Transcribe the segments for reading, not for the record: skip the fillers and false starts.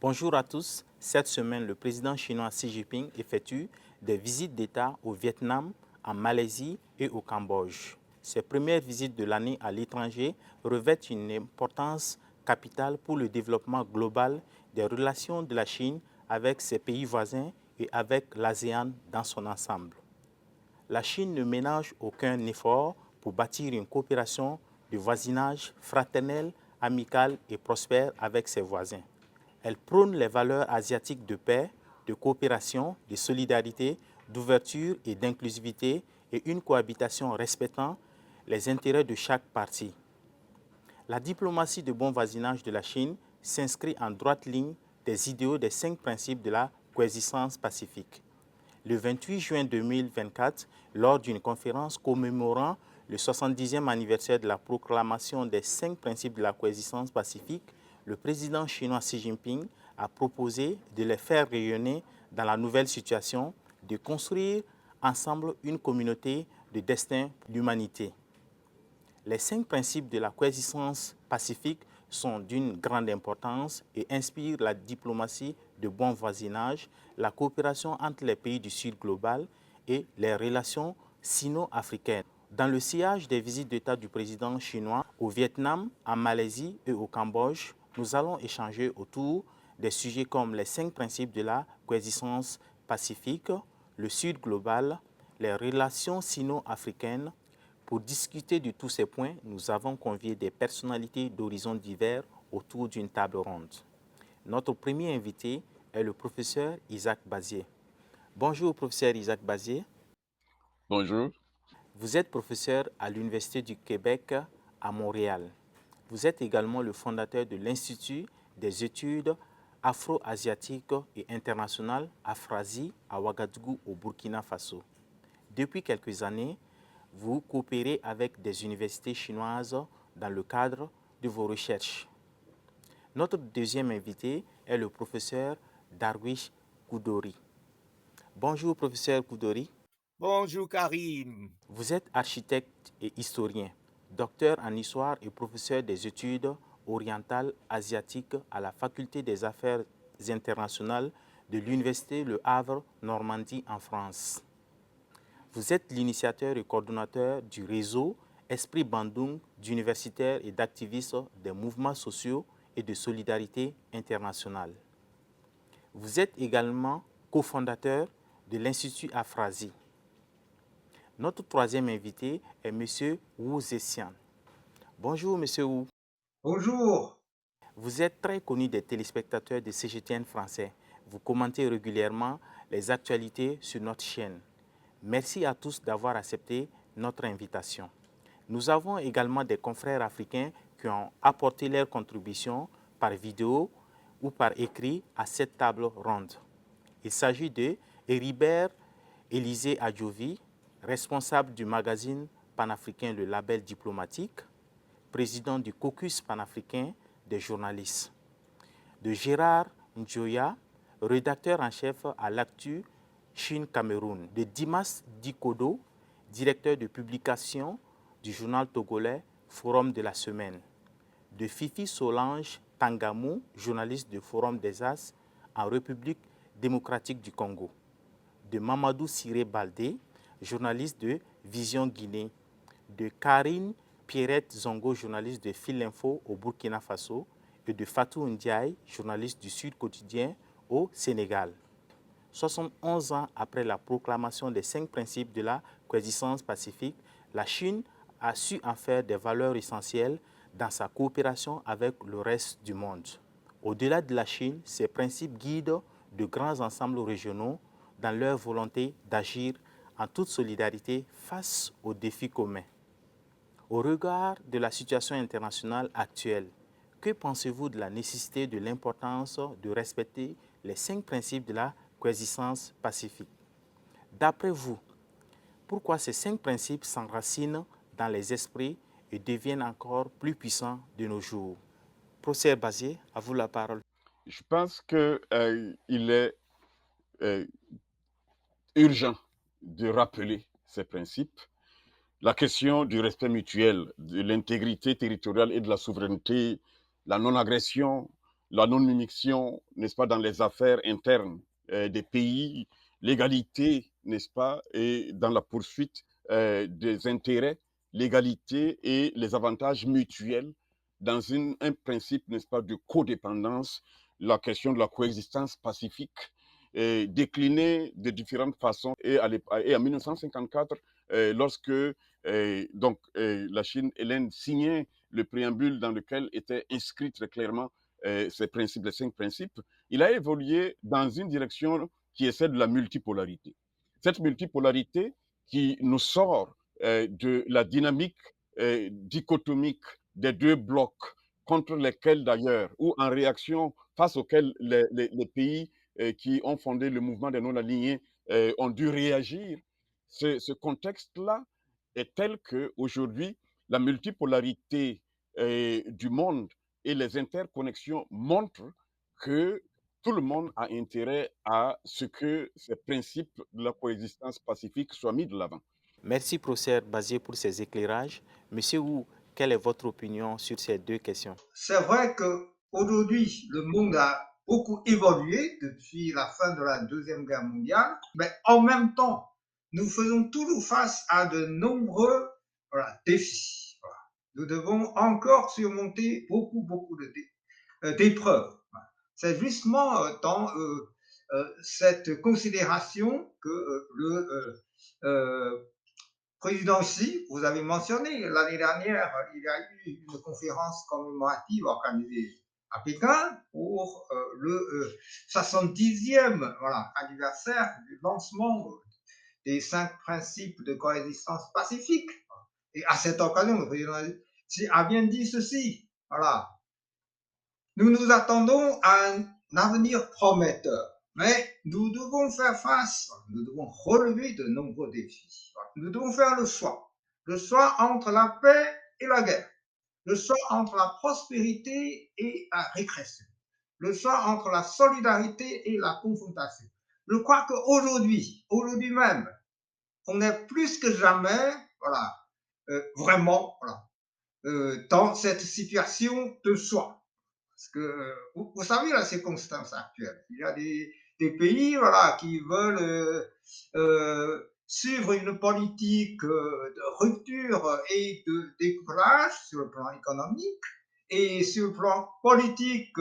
Bonjour à tous. Cette semaine, le président chinois Xi Jinping effectue des visites d'État au Vietnam, en Malaisie et au Cambodge. Ces premières visites de l'année à l'étranger revêtent une importance capitale pour le développement global des relations de la Chine avec ses pays voisins et avec l'ASEAN dans son ensemble. La Chine ne ménage aucun effort pour bâtir une coopération de voisinage fraternelle, amicale et prospère avec ses voisins. Elle prône les valeurs asiatiques de paix, de coopération, de solidarité, d'ouverture et d'inclusivité et une cohabitation respectant les intérêts de chaque partie. La diplomatie de bon voisinage de la Chine s'inscrit en droite ligne des idéaux des 5 principes de la coexistence pacifique. Le 28 juin 2024, lors d'une conférence commémorant le 70e anniversaire de la proclamation des 5 principes de la coexistence pacifique, le président chinois Xi Jinping a proposé de les faire rayonner dans la nouvelle situation, de construire ensemble une communauté de destin pour l'humanité. Les 5 principes de la coexistence pacifique sont d'une grande importance et inspirent la diplomatie de bon voisinage, la coopération entre les pays du Sud global et les relations sino-africaines. Dans le sillage des visites d'État du président chinois au Vietnam, en Malaisie et au Cambodge, nous allons échanger autour des sujets comme les 5 principes de la coexistence pacifique, le Sud global, les relations sino-africaines. Pour discuter de tous ces points, nous avons convié des personnalités d'horizons divers autour d'une table ronde. Notre premier invité est le professeur Isaac Bazier. Bonjour, professeur Isaac Bazier. Bonjour. Vous êtes professeur à l'Université du Québec à Montréal. Vous êtes également le fondateur de l'Institut des études afro-asiatiques et internationales Afrasie à Ouagadougou au Burkina Faso. Depuis quelques années, vous coopérez avec des universités chinoises dans le cadre de vos recherches. Notre deuxième invité est le professeur Darwish Koudori. Bonjour, professeur Koudori. Bonjour Karim. Vous êtes architecte et historien, docteur en histoire et professeur des études orientales asiatiques à la Faculté des Affaires internationales de l'Université Le Havre, Normandie, en France. Vous êtes l'initiateur et coordonnateur du réseau Esprit Bandung d'universitaires et d'activistes des mouvements sociaux et de solidarité internationale. Vous êtes également cofondateur de l'Institut Afrasie. Notre troisième invité est M. Wu Zessian. Bonjour M. Wu. Bonjour. Vous êtes très connu des téléspectateurs de CGTN français. Vous commentez régulièrement les actualités sur notre chaîne. Merci à tous d'avoir accepté notre invitation. Nous avons également des confrères africains qui ont apporté leur contribution par vidéo ou par écrit à cette table ronde. Il s'agit de Héribert Élisée Adjovi, responsable du magazine panafricain Le Label Diplomatique, président du caucus panafricain des journalistes, de Gérard Njoya, rédacteur en chef à l'Actu Chine-Cameroun, de Dimas Dikodo, directeur de publication du journal togolais Forum de la Semaine, de Fifi Solange Tangamou, journaliste du Forum des As en République démocratique du Congo, de Mamadou Siré Baldé, journaliste de Vision Guinée, de Karine Pierrette Zongo, journaliste de Fil Info au Burkina Faso, et de Fatou Ndiaye, journaliste du Sud Quotidien au Sénégal. 71 ans après la proclamation des 5 principes de la coexistence pacifique, la Chine a su en faire des valeurs essentielles dans sa coopération avec le reste du monde. Au-delà de la Chine, ces principes guident de grands ensembles régionaux dans leur volonté d'agir en toute solidarité face aux défis communs. Au regard de la situation internationale actuelle, que pensez-vous de la nécessité de l'importance de respecter les 5 principes de la coexistence pacifique? D'après vous, pourquoi ces 5 principes s'enracinent dans les esprits et deviennent encore plus puissants de nos jours? Professeur Bazier, à vous la parole. Je pense qu'il est urgent de rappeler ces principes. La question du respect mutuel, de l'intégrité territoriale et de la souveraineté, la non-agression, la non-mimiction, n'est-ce pas, dans les affaires internes des pays, l'égalité, n'est-ce pas, et dans la poursuite des intérêts, l'égalité et les avantages mutuels dans un principe, n'est-ce pas, de codépendance, la question de la coexistence pacifique, déclinée de différentes façons. Et en 1954, lorsque la Chine et l'Inde signaient le préambule dans lequel étaient inscrits très clairement ces principes, les 5 principes, il a évolué dans une direction qui est celle de la multipolarité. Cette multipolarité qui nous sort de la dynamique dichotomique des 2 blocs contre lesquels d'ailleurs, ou en réaction face auxquels les pays qui ont fondé le mouvement des non-alignés ont dû réagir. Ce contexte-là est tel qu'aujourd'hui, la multipolarité du monde et les interconnexions montrent que tout le monde a intérêt à ce que ces principes de la coexistence pacifique soient mis de l'avant. Merci, professeur Bazier, pour ces éclairages. Monsieur Wu, quelle est votre opinion sur ces 2 questions? C'est vrai qu'aujourd'hui, le monde a beaucoup évolué depuis la fin de la Deuxième Guerre mondiale, mais en même temps, nous faisons toujours face à de nombreux défis. Voilà. Nous devons encore surmonter beaucoup d'épreuves. C'est justement dans cette considération que le président Xi, vous avez mentionné, l'année dernière, il y a eu une conférence commémorative organisée à Pékin pour le 70e anniversaire du lancement des 5 principes de coexistence pacifique. Et à cette occasion, le président Xi a bien dit ceci, voilà, nous nous attendons à un avenir prometteur, mais nous devons faire face, nous devons relever de nombreux défis. Nous devons faire le choix entre la paix et la guerre, le choix entre la prospérité et la régression, le choix entre la solidarité et la confrontation. Je crois qu'aujourd'hui même, on est plus que jamais, vraiment, dans cette situation de choix. Parce que vous savez la circonstance actuelle. Il y a des pays qui veulent suivre une politique de rupture et de décourage sur le plan économique. Et sur le plan politique,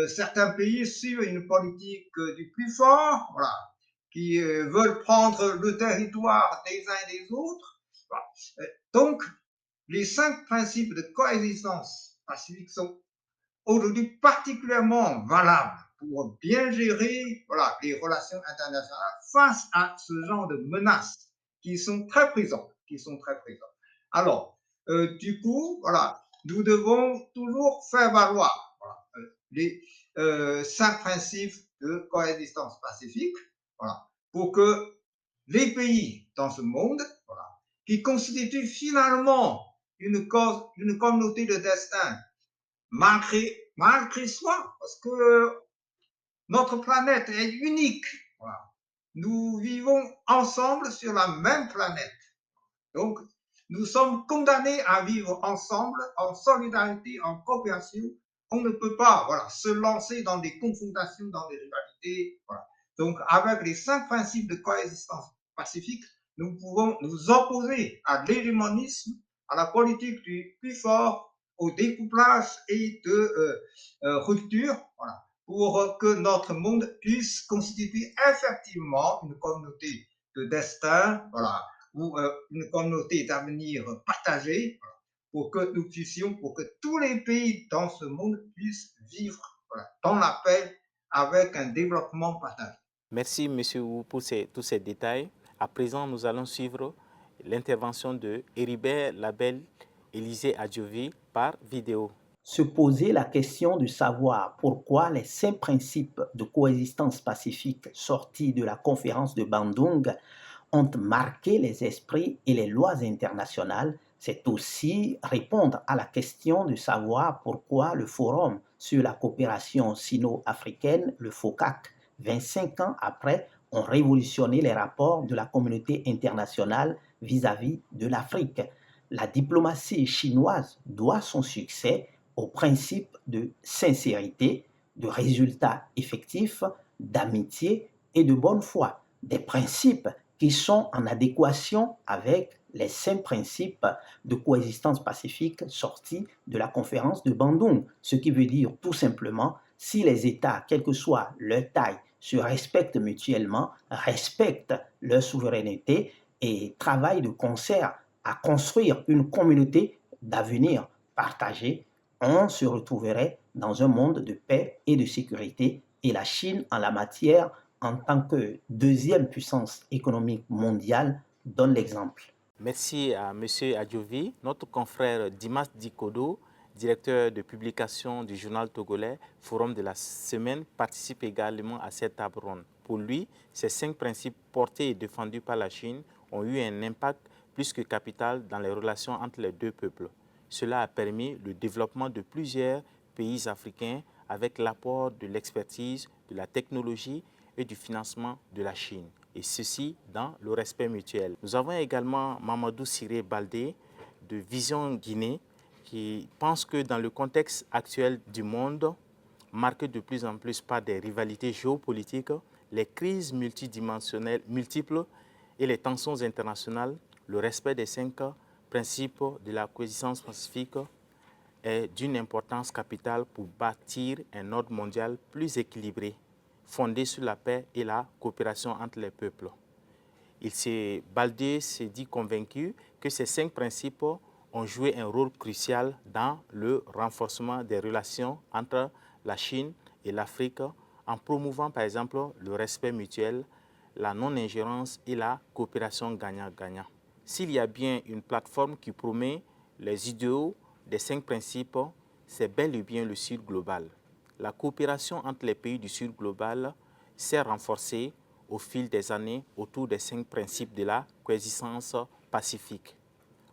certains pays suivent une politique du plus fort, qui veulent prendre le territoire des uns et des autres. Voilà. Donc, les 5 principes de coexistence pacifique sont aujourd'hui particulièrement valables pour bien gérer les relations internationales face à ce genre de menaces qui sont très présentes. Alors, du coup, nous devons toujours faire valoir les 5 principes de coexistence pacifique pour que les pays dans ce monde qui constituent finalement une communauté de destin malgré soi, parce que notre planète est unique. Nous vivons ensemble sur la même planète. Donc, nous sommes condamnés à vivre ensemble, en solidarité, en coopération. On ne peut pas se lancer dans des confrontations, dans des rivalités. Donc, avec les 5 principes de coexistence pacifique, nous pouvons nous opposer à l'hégémonisme, à la politique du plus fort, au découplage et de rupture, pour que notre monde puisse constituer effectivement une communauté de destin, ou une communauté d'avenir partagée, pour que tous les pays dans ce monde puissent vivre dans la paix avec un développement partagé. Merci, Monsieur Wu, pour tous ces détails. À présent, nous allons suivre l'intervention de Héribert Labelle Élysée Adjovi par vidéo. Se poser la question de savoir pourquoi les 5 principes de coexistence pacifique sortis de la conférence de Bandung ont marqué les esprits et les lois internationales, c'est aussi répondre à la question de savoir pourquoi le Forum sur la coopération sino-africaine, le FOCAC, 25 ans après, ont révolutionné les rapports de la communauté internationale vis-à-vis de l'Afrique. La diplomatie chinoise doit son succès aux principes de sincérité, de résultats effectifs, d'amitié et de bonne foi. Des principes qui sont en adéquation avec les 5 principes de coexistence pacifique sortis de la conférence de Bandung. Ce qui veut dire tout simplement, si les États, quelle que soit leur taille, se respectent mutuellement, respectent leur souveraineté et travaillent de concert à construire une communauté d'avenir partagée, on se retrouverait dans un monde de paix et de sécurité. Et la Chine, en la matière, en tant que deuxième puissance économique mondiale, donne l'exemple. Merci à M. Adjovi. Notre confrère Dimas Dikodo, directeur de publication du journal togolais Forum de la semaine, participe également à cette table ronde. Pour lui, ces 5 principes portés et défendus par la Chine ont eu un impact plus que capital dans les relations entre les deux peuples. Cela a permis le développement de plusieurs pays africains avec l'apport de l'expertise, de la technologie et du financement de la Chine. Et ceci dans le respect mutuel. Nous avons également Mamadou Siré Baldé de Vision Guinée qui pense que dans le contexte actuel du monde, marqué de plus en plus par des rivalités géopolitiques, les crises multidimensionnelles multiples et les tensions internationales, le respect des 5 principes de la coexistence pacifique est d'une importance capitale pour bâtir un ordre mondial plus équilibré, fondé sur la paix et la coopération entre les peuples. Baldé s'est dit convaincu que ces 5 principes ont joué un rôle crucial dans le renforcement des relations entre la Chine et l'Afrique en promouvant par exemple le respect mutuel, la non-ingérence et la coopération gagnant-gagnant. S'il y a bien une plateforme qui promet les idéaux des 5 principes, c'est bel et bien le Sud global. La coopération entre les pays du Sud global s'est renforcée au fil des années autour des 5 principes de la coexistence pacifique.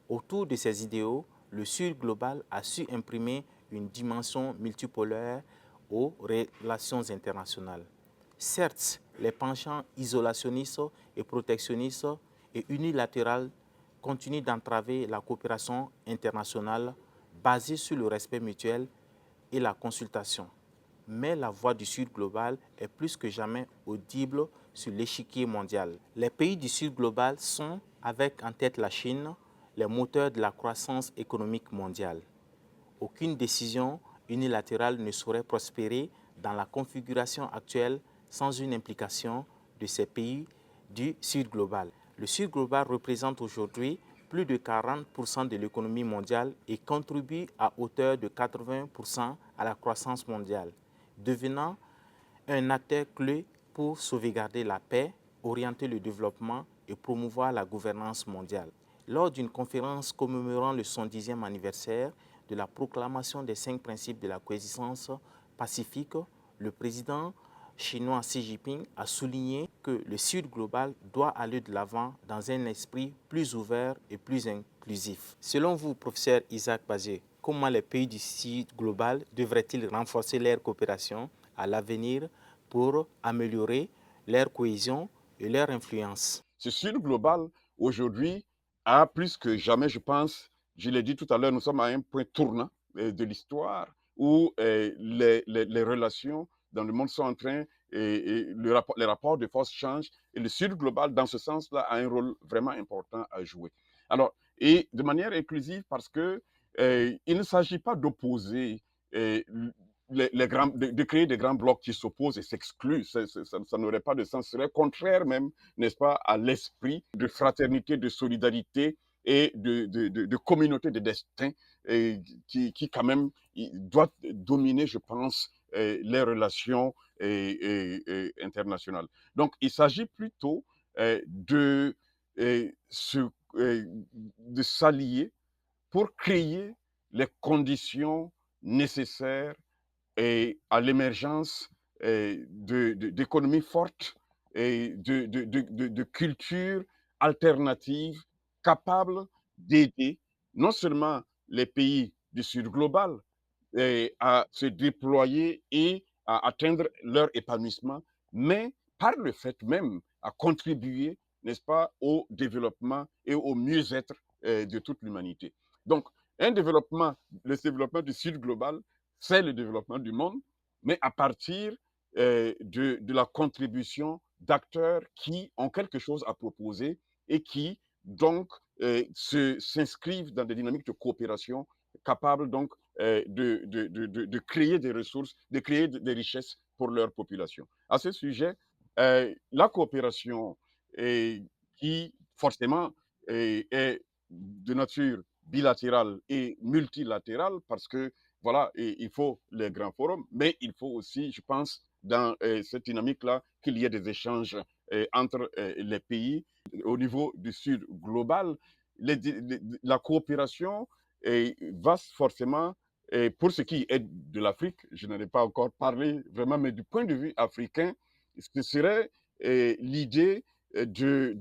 Autour de ces idéaux, le Sud global a su imprimer une dimension multipolaire aux relations internationales. Certes, les penchants isolationnistes et protectionnistes et unilatérales continuent d'entraver la coopération internationale basée sur le respect mutuel et la consultation. Mais la voix du Sud global est plus que jamais audible sur l'échiquier mondial. Les pays du Sud global sont, avec en tête la Chine, les moteurs de la croissance économique mondiale. Aucune décision unilatérale ne saurait prospérer dans la configuration actuelle sans une implication de ces pays du Sud global. Le Sud global représente aujourd'hui plus de 40% de l'économie mondiale et contribue à hauteur de 80% à la croissance mondiale, devenant un acteur clé pour sauvegarder la paix, orienter le développement et promouvoir la gouvernance mondiale. Lors d'une conférence commémorant le 110e anniversaire de la proclamation des 5 principes de la coexistence pacifique, le président chinois Xi Jinping a souligné que le Sud global doit aller de l'avant dans un esprit plus ouvert et plus inclusif. Selon vous, professeur Isaac Bazé, comment les pays du Sud global devraient-ils renforcer leur coopération à l'avenir pour améliorer leur cohésion et leur influence? Ce Sud global, aujourd'hui, a plus que jamais, je pense, je l'ai dit tout à l'heure, nous sommes à un point tournant de l'histoire où les relations dans le monde sont en train, les rapports de force changent, et le Sud global, dans ce sens-là, a un rôle vraiment important à jouer. Alors, et de manière inclusive, parce que il ne s'agit pas d'opposer de créer des grands blocs qui s'opposent et s'excluent. Ça n'aurait pas de sens. Ce serait contraire même, n'est-ce pas, à l'esprit de fraternité, de solidarité et de communauté de destin qui quand même doit dominer, je pense, les relations internationales. Donc, il s'agit plutôt de s'allier pour créer les conditions nécessaires et à l'émergence d'économies fortes et de cultures alternatives capables d'aider non seulement les pays du Sud global à se déployer et à atteindre leur épanouissement, mais par le fait même à contribuer, n'est-ce pas, au développement et au mieux-être de toute l'humanité. Donc, Un développement, le développement du Sud global, c'est le développement du monde, mais à partir de la contribution d'acteurs qui ont quelque chose à proposer et qui, donc, s'inscrivent dans des dynamiques de coopération capables, donc, de créer des ressources, de créer des richesses pour leur population. À ce sujet, la coopération qui, forcément, est de nature bilatérale et multilatérale parce que, voilà, il faut les grands forums, mais il faut aussi, je pense, dans cette dynamique-là, qu'il y ait des échanges entre les pays. Au niveau du Sud global, la coopération va forcément, pour ce qui est de l'Afrique, je n'en ai pas encore parlé vraiment, mais du point de vue africain, ce serait l'idée de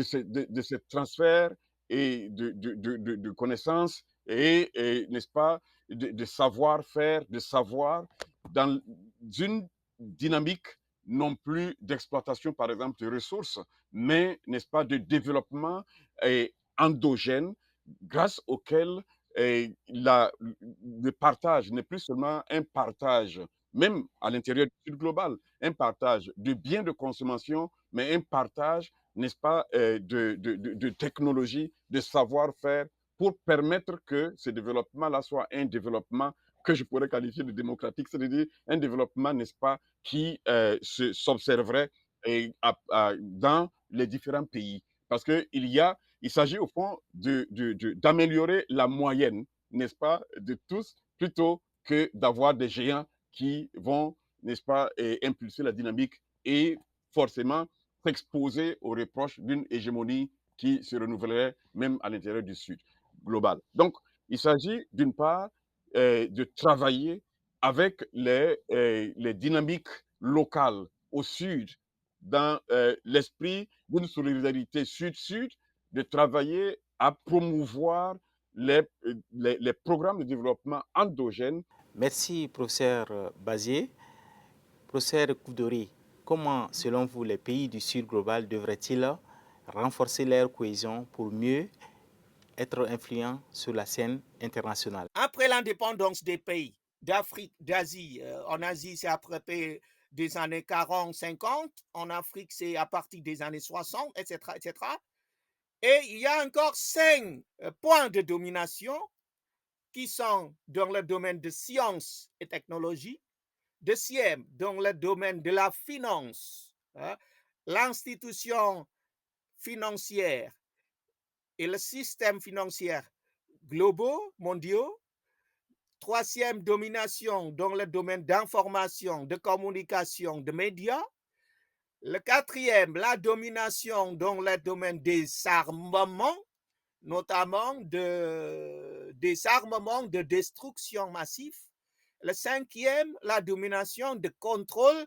ce transfert et de connaissances et n'est-ce pas, de savoir-faire, de savoir dans une dynamique non plus d'exploitation, par exemple, de ressources, mais, n'est-ce pas, de développement endogène grâce auquel le partage n'est plus seulement un partage, même à l'intérieur du Sud global, un partage de biens de consommation, mais un partage, n'est-ce pas, de technologie, de savoir-faire pour permettre que ce développement-là soit un développement que je pourrais qualifier de démocratique, c'est-à-dire un développement, n'est-ce pas, qui s'observerait dans les différents pays. Parce il s'agit au fond d'améliorer la moyenne, n'est-ce pas, de tous, plutôt que d'avoir des géants qui vont, n'est-ce pas, impulser la dynamique et forcément s'exposer aux reproches d'une hégémonie qui se renouvellerait même à l'intérieur du Sud global. Donc, il s'agit d'une part de travailler avec les dynamiques locales au Sud, dans l'esprit d'une solidarité Sud-Sud, de travailler à promouvoir les programmes de développement endogènes. Merci, professeur Bazier. Professeur Koudori, comment, selon vous, les pays du Sud global devraient-ils renforcer leur cohésion pour mieux être influents sur la scène internationale? Après l'indépendance des pays d'Afrique, d'Asie, en Asie, c'est après des années 40, 50, en Afrique, c'est à partir des années 60, etc., etc. Et il y a encore 5 points de domination qui sont dans le domaine de sciences et technologie, deuxième, dans le domaine de la finance, hein, l'institution financière et le système financier globaux, mondiaux. Troisième, domination dans le domaine d'information, de communication, de médias. Le quatrième, la domination dans le domaine des armements, notamment des armements de destruction massive. Le cinquième, la domination de contrôle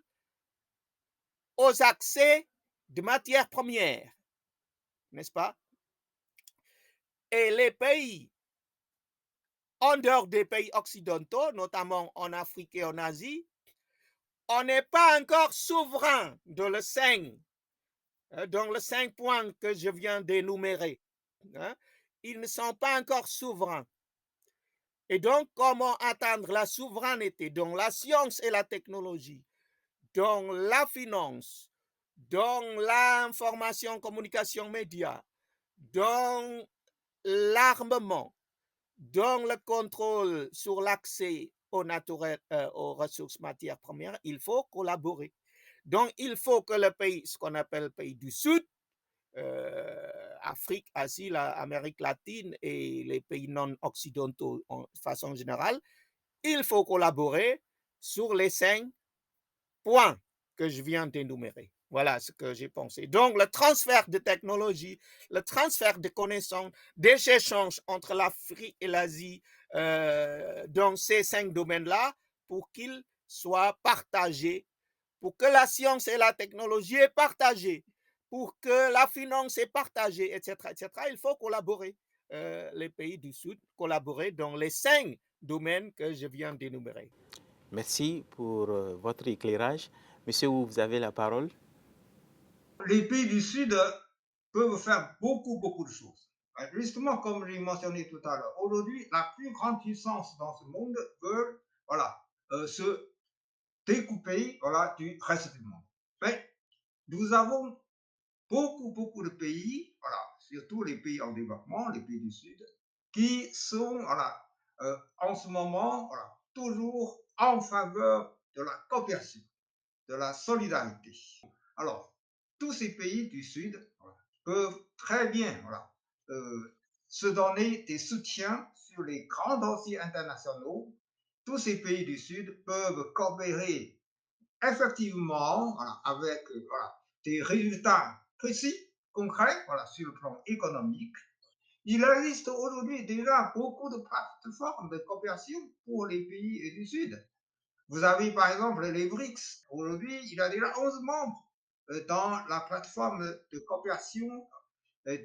aux accès de matières premières, n'est-ce pas? Et les pays en dehors des pays occidentaux, notamment en Afrique et en Asie, on n'est pas encore souverain dans les 5 points que je viens d'énumérer. Hein? Ils ne sont pas encore souverains. Et donc, comment atteindre la souveraineté dans la science et la technologie, dans la finance, dans l'information, communication, médias, dans l'armement, dans le contrôle sur l'accès aux ressources matières premières, il faut collaborer. Donc, il faut que le pays, ce qu'on appelle le pays du Sud, Afrique, Asie, l'Amérique latine et les pays non occidentaux en façon générale, il faut collaborer sur les 5 points que je viens d'énumérer. Voilà ce que j'ai pensé. Donc, le transfert de technologie, le transfert de connaissances, des échanges entre l'Afrique et l'Asie dans ces 5 domaines-là pour qu'ils soient partagés, pour que la science et la technologie est partagée, pour que la finance est partagée, etc., etc. Il faut collaborer. Les pays du Sud collaborer dans les 5 domaines que je viens d'énumérer. Merci pour votre éclairage. Monsieur, vous avez la parole. Les pays du Sud peuvent faire beaucoup, beaucoup de choses. Justement, comme j'ai mentionné tout à l'heure, aujourd'hui, la plus grande puissance dans ce monde veut voilà, se découper voilà, du reste du monde. Mais nous avons beaucoup de pays, voilà, surtout les pays en développement, les pays du Sud, qui sont voilà, en ce moment voilà, toujours en faveur de la coopération, de la solidarité. Alors, tous ces pays du Sud voilà, peuvent très bien voilà, se donner des soutiens sur les grands dossiers internationaux. Tous ces pays du Sud peuvent coopérer effectivement voilà, avec voilà, des résultats précis, concrets voilà, sur le plan économique. Il existe aujourd'hui déjà beaucoup de plateformes de coopération pour les pays du Sud. Vous avez par exemple les BRICS. Aujourd'hui, il y a déjà 11 membres dans la plateforme de coopération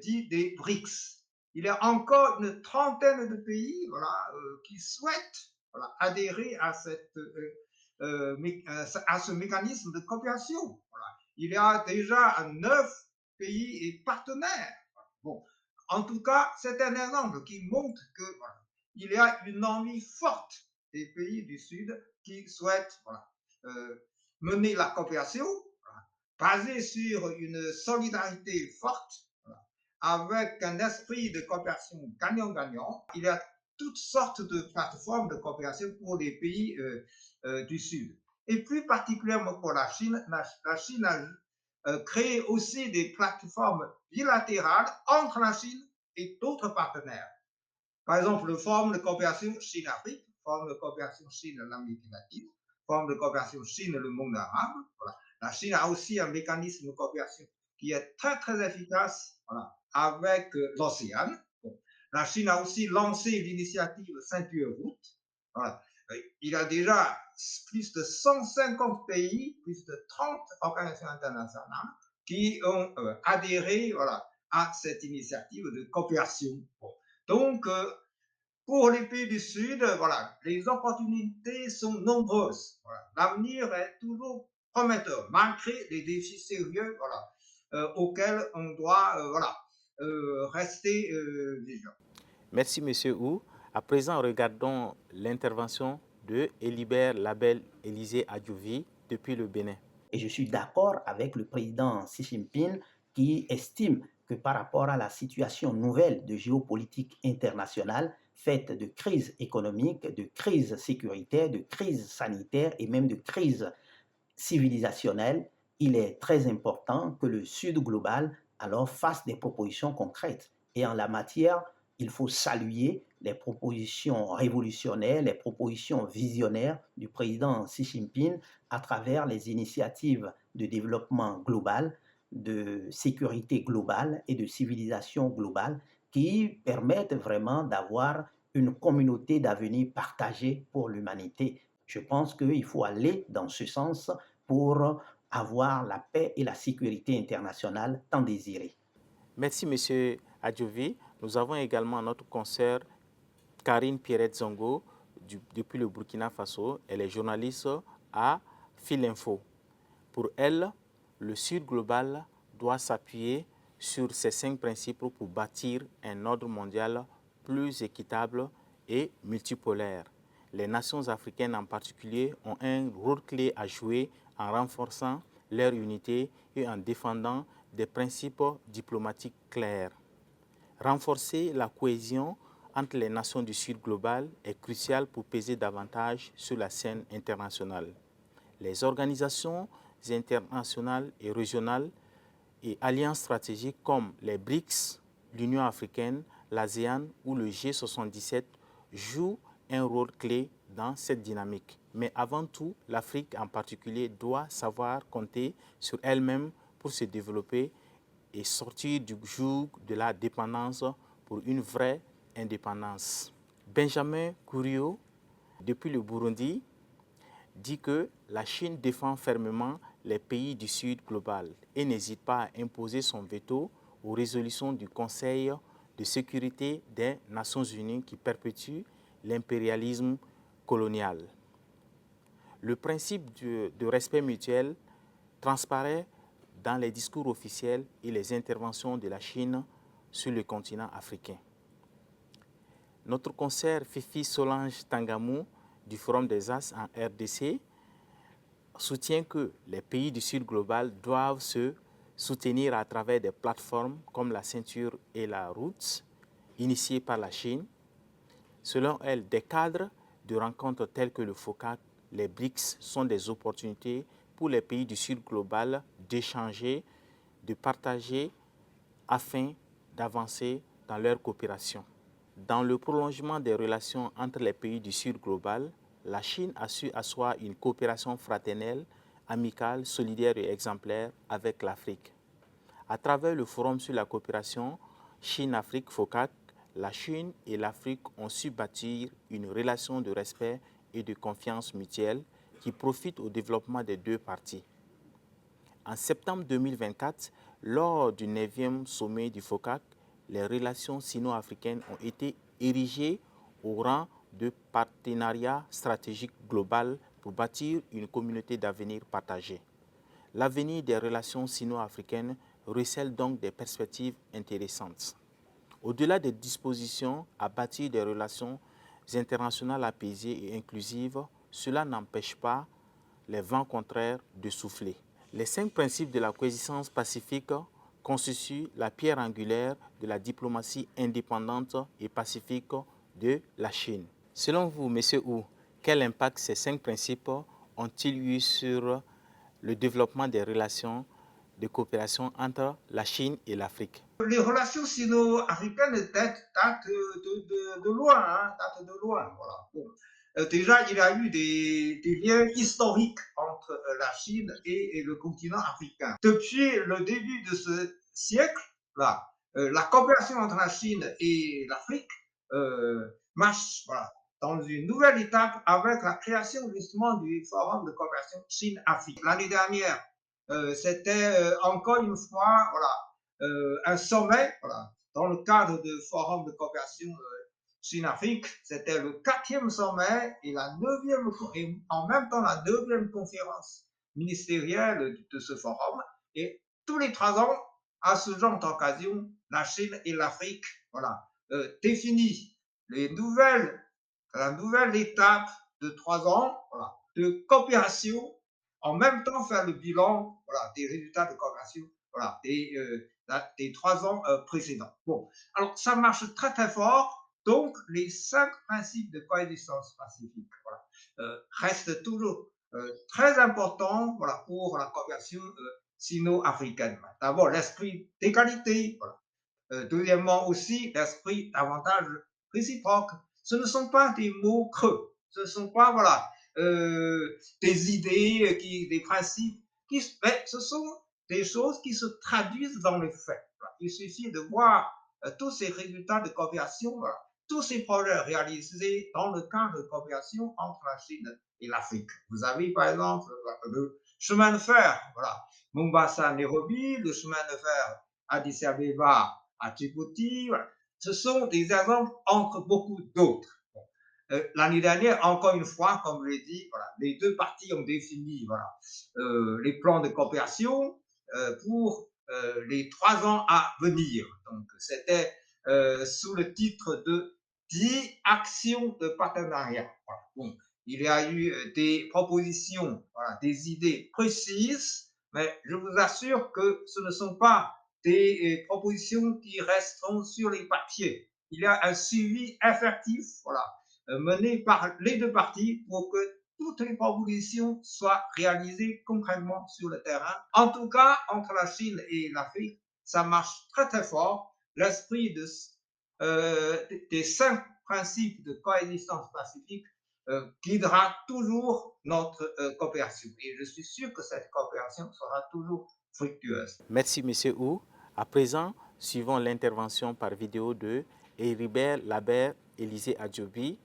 dite des BRICS. Il y a encore une trentaine de pays voilà, qui souhaitent voilà, adhérer à, à ce mécanisme de coopération. Voilà. Il y a déjà 9 pays et partenaires. Bon, en tout cas, c'est un exemple qui montre que voilà, il y a une envie forte des pays du Sud qui souhaitent voilà, mener la coopération voilà, basée sur une solidarité forte voilà, avec un esprit de coopération gagnant-gagnant. Il y a toutes sortes de plateformes de coopération pour les pays du Sud. Et plus particulièrement pour la Chine a créé aussi des plateformes bilatérales entre la Chine et d'autres partenaires. Par exemple, le Forum de coopération Chine-Afrique, Forum de coopération Chine-Amérique latine, Forum de coopération Chine-le monde arabe. Voilà. La Chine a aussi un mécanisme de coopération qui est très efficace voilà, avec l'OCEAN. Bon. La Chine a aussi lancé l'initiative Ceinture Route. Voilà. Il y a déjà plus de 150 pays, plus de 30 organisations internationales qui ont adhéré voilà, à cette initiative de coopération. Bon. Donc, pour les pays du Sud, voilà, les opportunités sont nombreuses. Voilà. L'avenir est toujours prometteur, malgré les défis sérieux voilà, auxquels on doit voilà, rester vigilant. Merci, Monsieur Hu. À présent, regardons l'intervention de Elibert Label Élisée Adjouvi depuis le Bénin. Et je suis d'accord avec le président Xi Jinping qui estime que par rapport à la situation nouvelle de géopolitique internationale, faite de crise économique, de crise sécuritaire, de crise sanitaire et même de crise civilisationnelle, il est très important que le Sud global alors fasse des propositions concrètes. Et en la matière, il faut saluer les propositions révolutionnaires, les propositions visionnaires du président Xi Jinping à travers les initiatives de développement global, de sécurité globale et de civilisation globale qui permettent vraiment d'avoir une communauté d'avenir partagée pour l'humanité. Je pense qu'il faut aller dans ce sens pour avoir la paix et la sécurité internationale tant désirées. Merci, Monsieur Adjouvi. Nous avons également notre consoeur Karine Pierrette Zongo depuis le Burkina Faso. Elle est journaliste à Filinfo. Pour elle, le Sud global doit s'appuyer sur ces 5 principes pour bâtir un ordre mondial plus équitable et multipolaire. Les nations africaines en particulier ont un rôle clé à jouer en renforçant leur unité et en défendant des principes diplomatiques clairs. Renforcer la cohésion entre les nations du Sud global est crucial pour peser davantage sur la scène internationale. Les organisations internationales et régionales et alliances stratégiques comme les BRICS, l'Union africaine, l'ASEAN ou le G77 jouent un rôle clé dans cette dynamique. Mais avant tout, l'Afrique en particulier doit savoir compter sur elle-même pour se développer et sortir du joug de la dépendance pour une vraie indépendance. Benjamin Courio, depuis le Burundi, dit que la Chine défend fermement les pays du Sud global et n'hésite pas à imposer son veto aux résolutions du Conseil de sécurité des Nations Unies qui perpétuent l'impérialisme colonial. Le principe de respect mutuel transparaît dans les discours officiels et les interventions de la Chine sur le continent africain. Notre consoeur Fifi Solange Tangamou du Forum des As en RDC soutient que les pays du Sud global doivent se soutenir à travers des plateformes comme la ceinture et la route, initiées par la Chine. Selon elle, des cadres de rencontres tels que le FOCAC, les BRICS sont des opportunités pour les pays du Sud global d'échanger, de partager afin d'avancer dans leur coopération. Dans le prolongement des relations entre les pays du Sud global, la Chine a su asseoir une coopération fraternelle, amicale, solidaire et exemplaire avec l'Afrique. À travers le Forum sur la coopération Chine-Afrique FOCAC, la Chine et l'Afrique ont su bâtir une relation de respect et de confiance mutuelle qui profite au développement des deux parties. En septembre 2024, lors du 9e sommet du FOCAC, les relations sino-africaines ont été érigées au rang de partenariat stratégique global pour bâtir une communauté d'avenir partagée. L'avenir des relations sino-africaines recèle donc des perspectives intéressantes. Au-delà des dispositions à bâtir des relations internationales apaisées et inclusives, cela n'empêche pas les vents contraires de souffler. Les 5 principes de la coexistence pacifique constituent la pierre angulaire de la diplomatie indépendante et pacifique de la Chine. Selon vous, M. Hu, quel impact ces 5 principes ont-ils eu sur le développement des relations de coopération entre la Chine et l'Afrique? Les relations sino-africaines datent de loin, datent de loin. Voilà. Bon. Déjà, il y a eu des liens historiques entre la Chine et le continent africain. Depuis le début de ce siècle, là, la coopération entre la Chine et l'Afrique marche dans une nouvelle étape avec la création justement du Forum de coopération Chine-Afrique. L'année dernière, c'était encore une fois un sommet dans le cadre du Forum de coopération Chine-Afrique. C'était le 4e sommet et en même temps la 9e conférence ministérielle de ce forum. Et tous les 3 ans, à ce genre d'occasion, la Chine et l'Afrique définissent la nouvelle étape de 3 ans de coopération, en même temps faire le bilan des résultats de coopération des 3 ans précédents. Bon, alors ça marche très très fort. Donc les 5 principes de coexistence pacifique restent toujours très importants pour la coopération sino-africaine. D'abord l'esprit d'égalité. Deuxièmement aussi l'esprit d'avantage réciproque. Ce ne sont pas des mots creux. Ce ne sont pas des idées, des principes, mais ce sont des choses qui se traduisent dans les faits. Il suffit de voir tous ces résultats de coopération, tous ces projets réalisés dans le cadre de coopération entre la Chine et l'Afrique. Vous avez par exemple le chemin de fer, Mombasa-Nairobi, le chemin de fer Addis Abeba à Djibouti. Ce sont des exemples entre beaucoup d'autres. L'année dernière, encore une fois, comme je l'ai dit, les 2 parties ont défini les plans de coopération pour les 3 ans à venir. Donc, c'était sous le titre de 10 actions de partenariat. Bon, il y a eu des propositions, des idées précises, mais je vous assure que ce ne sont pas des propositions qui resteront sur les papiers. Il y a un suivi effectif, mené par les 2 parties pour que toutes les propositions soient réalisées concrètement sur le terrain. En tout cas, entre la Chine et l'Afrique, ça marche très très fort. L'esprit des 5 principes de coexistence pacifique guidera toujours notre coopération. Et je suis sûr que cette coopération sera toujours fructueuse. Merci, M. Hu. À présent, suivons l'intervention par vidéo de Heribert Labert Élisée Adjobi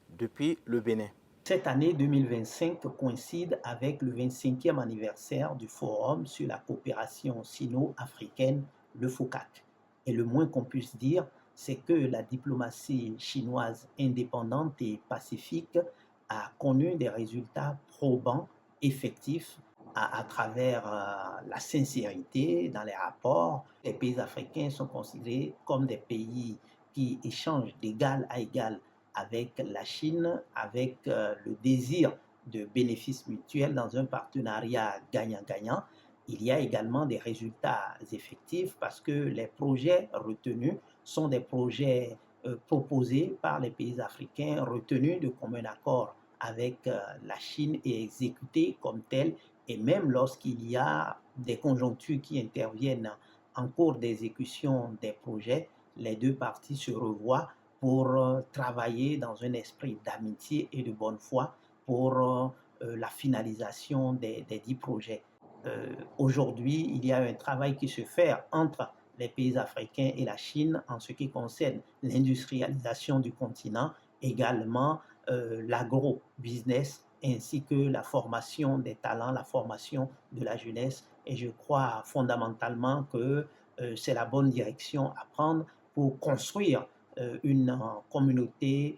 depuis le Bénin. Cette année 2025 coïncide avec le 25e anniversaire du Forum sur la coopération sino-africaine, le FOCAC. Et le moins qu'on puisse dire, c'est que la diplomatie chinoise indépendante et pacifique a connu des résultats probants, effectifs à travers la sincérité dans les rapports. Les pays africains sont considérés comme des pays qui échangent d'égal à égal avec la Chine, avec le désir de bénéfices mutuels dans un partenariat gagnant-gagnant. Il y a également des résultats effectifs parce que les projets retenus sont des projets proposés par les pays africains, retenus de commun accord avec la Chine et exécutés comme tels. Et même lorsqu'il y a des conjonctures qui interviennent en cours d'exécution des projets, les deux parties se revoient pour travailler dans un esprit d'amitié et de bonne foi pour la finalisation des 10 projets. Aujourd'hui, il y a un travail qui se fait entre les pays africains et la Chine en ce qui concerne l'industrialisation du continent, également l'agro-business ainsi que la formation des talents, la formation de la jeunesse. Et je crois fondamentalement que c'est la bonne direction à prendre pour construire une communauté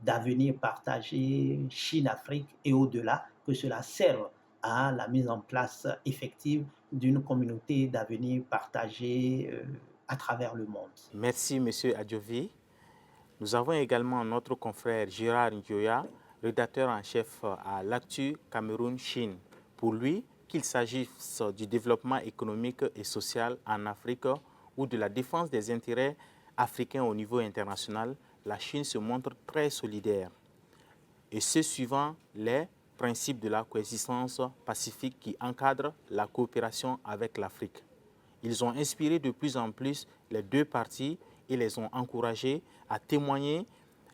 d'avenir partagé Chine-Afrique et au-delà, que cela serve à la mise en place effective d'une communauté d'avenir partagée à travers le monde. Merci, M. Adjovi. Nous avons également notre confrère Gérard Ndioya, rédacteur en chef à l'Actu Cameroun-Chine. Pour lui, qu'il s'agisse du développement économique et social en Afrique ou de la défense des intérêts africains au niveau international, la Chine se montre très solidaire. Et ce suivant les principes de la coexistence pacifique qui encadrent la coopération avec l'Afrique. Ils ont inspiré de plus en plus les deux parties et les ont encouragés à témoigner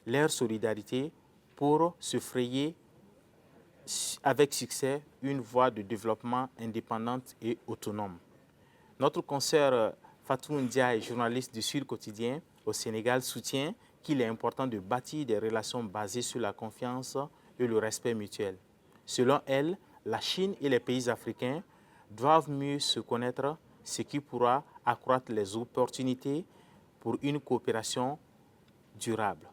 leur solidarité pour se frayer avec succès une voie de développement indépendante et autonome. Notre consoeur Fatou Ndiaye, journaliste du Sud Quotidien au Sénégal, soutient qu'il est important de bâtir des relations basées sur la confiance et le respect mutuel. Selon elle, la Chine et les pays africains doivent mieux se connaître, ce qui pourra accroître les opportunités pour une coopération durable.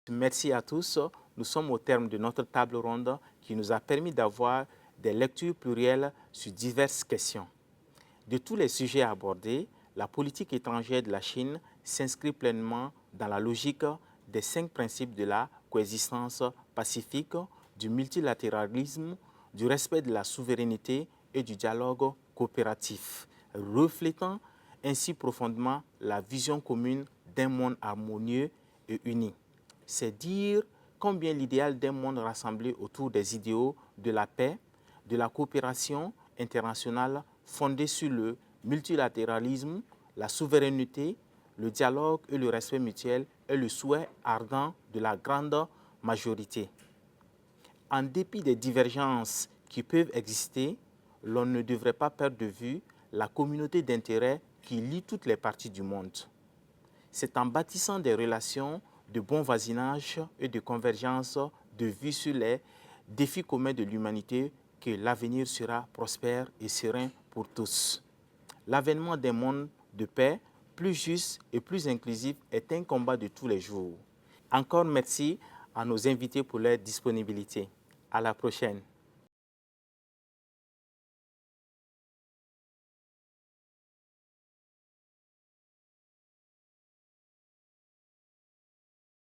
Merci à tous. Nous sommes au terme de notre table ronde qui nous a permis d'avoir des lectures plurielles sur diverses questions. De tous les sujets abordés, la politique étrangère de la Chine s'inscrit pleinement dans la logique des 5 principes de la coexistence pacifique, du multilatéralisme, du respect de la souveraineté et du dialogue coopératif, reflétant ainsi profondément la vision commune d'un monde harmonieux et uni. C'est dire combien l'idéal d'un monde rassemblé autour des idéaux de la paix, de la coopération internationale fondée sur le multilatéralisme, la souveraineté, le dialogue et le respect mutuel est le souhait ardent de la grande majorité. En dépit des divergences qui peuvent exister, l'on ne devrait pas perdre de vue la communauté d'intérêts qui lie toutes les parties du monde. C'est en bâtissant des relations de bon voisinage et de convergence de vue sur les défis communs de l'humanité que l'avenir sera prospère et serein pour tous. L'avènement d'un monde de paix plus juste et plus inclusif est un combat de tous les jours. Encore merci à nos invités pour leur disponibilité. À la prochaine.